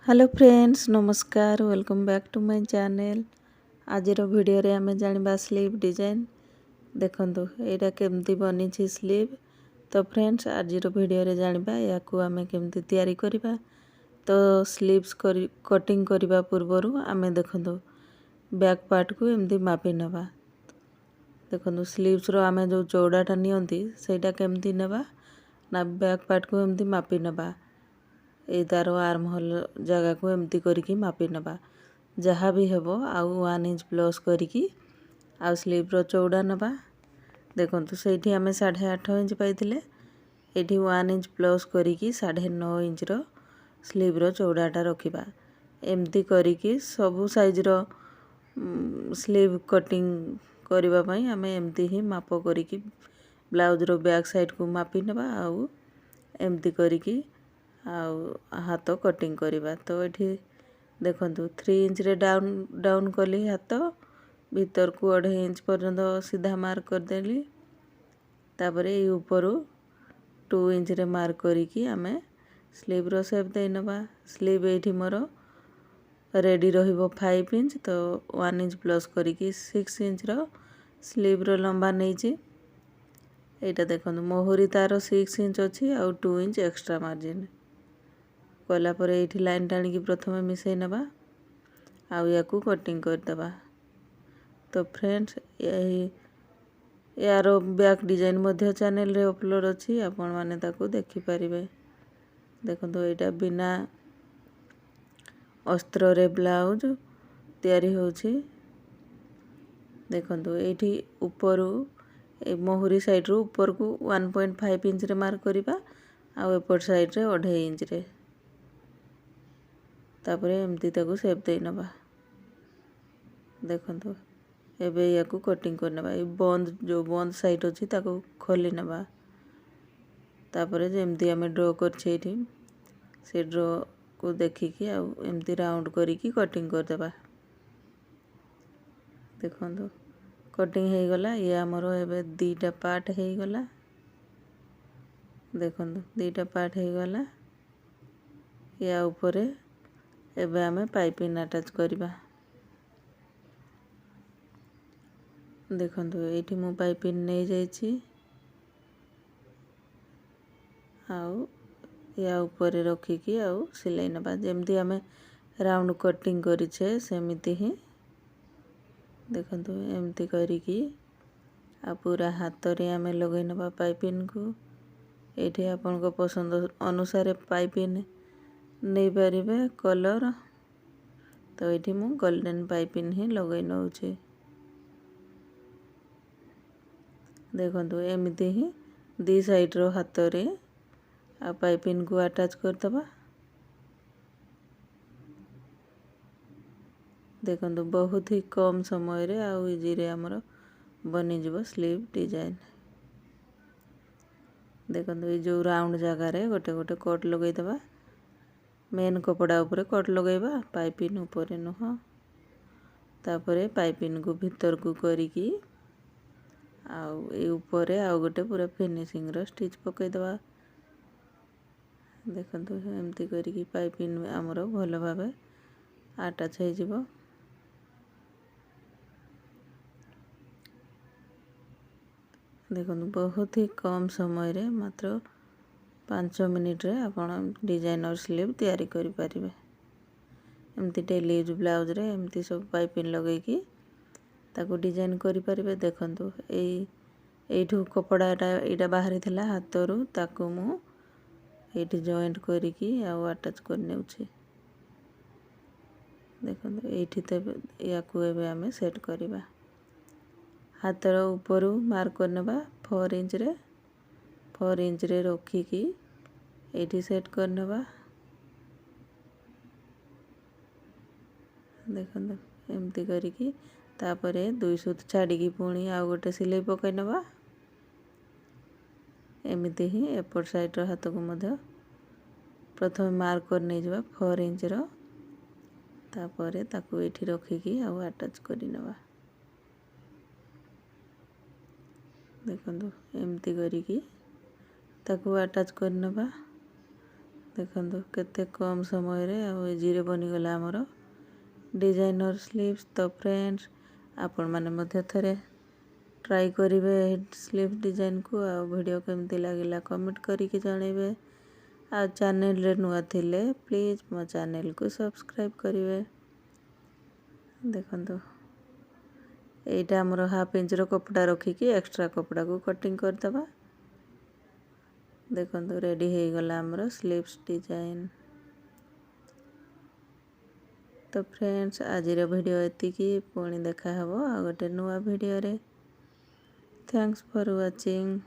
Hello friends नमस्कार welcome back to my channel. आज video रे आमे जानिबा स्लीव डिजाइन देखंतु एटा केमती बनी छी स्लीव। तो फ्रेंड्स आज वीडियो रे जानिबा याकू आमे केमती तैयारी करिबा। तो स्लीव्स कटिंग करिबा पूर्वरु आमे देखंतु बैक पार्ट को एमती मापी नबा। देखंतु स्लीव्स रो आमे जो चौड़ाटा नियंती सेटा केमती नबा ना बैक पार्ट को एमती मापी नबा। ए तार आर्म होल जगह को एमती करके मापी नबा जहाँ भी हेबो आउ 1 इंच प्लस करके आउ स्लीव रो चौड़ा नबा। देखंतु सेठी आमे 8.5 इंच पाइथिले एठी 1 इंच प्लस करके 9.5 इंच रो स्लीव रो चौड़ाटा रखिबा। एमती करके सबु साइज रो स्लीव कटिंग करिबा पई आमे एमती ही माप करके ब्लाउज रो बैक साइड को मापी नबा आउ एमती करके आउ हाथ कटिंग करिबा। तो एठी देखंतु 3 इंच रे डाउन कली हाथ भीतर को 2.5 इंच पर्यंत सीधा मार्क कर देली। तापरे ए ऊपर 2 इंच रे मार्क करके आमे स्लीव रो शेप दे नबा। स्लीव एठी मोर रेडी रहिबो 5 इंच तो 1 इंच प्लस करके 6 इंच रो स्लीव रो लंबा नै छी। एटा देखंतु मोहरी तारो 6 इंच अछि आउ 2 इंच एक्स्ट्रा मार्जिन कला पर एठी लाइन टाणी की प्रथमे मिसै नबा आउ याकू कटिंग कर दबा। तो फ्रेंड्स यही यारो बैक डिजाइन मध्य चैनल रे अपलोड अछि आपण माने ताकू देखि परिबे। देखंतु एटा बिना अस्त्र रे ब्लाउज तैयारी होछि। देखंतु एठी ऊपर ए मोहरी साइड रो ऊपर को 1.5 इंच रे मार्क करिबा आउ एपर साइड रे 2.5 इंच रे तापरे एमती ताकू शेप दे नबा। देखंतु एबे याकू कटिंग कर नबा। ए बंद जो बंद साइड अछि ताकू खोली नबा। तापरे जेमती हमें ड्रॉ कर छेठी से ड्रॉ को देखि कि आउ एमती राउंड करिकी कटिंग कर देबा। देखंतु कटिंग हे गला। ये हमरो एबे दीटा पार्ट हे गला। देखंतु दीटा पार्ट हे गला। या ऊपर एबे हमें पाइपिंग अटैच करिबा। देखंतु एठी मु पाइपिंग नै जाइछि आउ या ऊपर रखी कि आउ सिलाई नबा। जेमती हमें राउंड कटिंग करि छे सेमिति ही देखंतु एमती करिकी आ पूरा हाथ रे हमें लगै नबा पाइपिंग को। एठी आपन को पसंद अनुसार पाइपिंग नै परिबे कलर। तो एठी मु गोल्डन पाइपिंग ही लगै नउछि। देखंतु एमिति ही दी साइड रो हाथ रे आ पाइपिंग को अटैच कर दबा। देखंतु बहुत ही कम समय रे आ इजी रे हमरो बनि जिवो स्लीव डिजाइन। देखंतु ए जो राउंड जगह रे गोटे गोटे कट लगै दबा। मेन कपड़ा ऊपर कट लगैबा पाइपिंग ऊपर नुह। तापरे पाइपिंग को भीतर को करिकी आउ ए ऊपर आउ गोटे पूरा फिनिशिंग रो स्टिच पकै दबा। देखंतु एमती करिकी पाइपिंग हमरो भलो भाबे अटैच हे जिवो। देखंतु बहुत ही कम समय रे मात्र 5 मिनिट रे आपण डिजाइनर स्लीव तैयारी करि परिबे। एमती डेली यूज ब्लाउज रे एमती सब पाइपिंग लगै की ताको डिजाइन करि परिबे। देखंतु एठू कपड़ाटा एटा बाहरी थिला हाथरू ताको मु एठी जॉइंट करिकी आउ अटैच कर नेउछि। देखंतु एठी ते याकू एबे हमें सेट करिबा। हाथर ऊपर मार्क कर नबा 4 इंच रे 4 इंच रे रखी की एठी सेट कर नबा। देखंतु एमती करिकी तापरे 2 सुत छाड़ी की पुणी आ गोटे सिलाई पकै नबा। एमिति ही एपर साइड रो हाथ को मध्य प्रथम मार्क कर नै जबा 4 इंच रो तापरे ताकू एठी रखी की आ अटैच करि नबा। देखंतु एमती करिकी ताकू अटैच कर नबा। देखो केते कम समय रे इजी बनीगला आमर डिजाइनर स्लीव्स। तो फ्रेंड्स आपण माने मध्य थरे ट्राई करिवे स्लीव डिजाइन को। आ वीडियो केमती लागिला कमेंट करिके जणेबे। आ चैनल रे नुआ थिले प्लीज मो चैनल को सब्सक्राइब करिवे। देखो एटा हमर हाफ इंच रो कपड़ा रखिकी एक्स्ट्रा कपड़ा को कटिंग कर दबा। देखो रेडी हो गला हमर स्लीव्स डिजाइन। तो फ्रेंड्स आज वीडियो एतिकी पुणी देखा हबो आ गोटे नुआ वीडियो रे। Thanks for watching.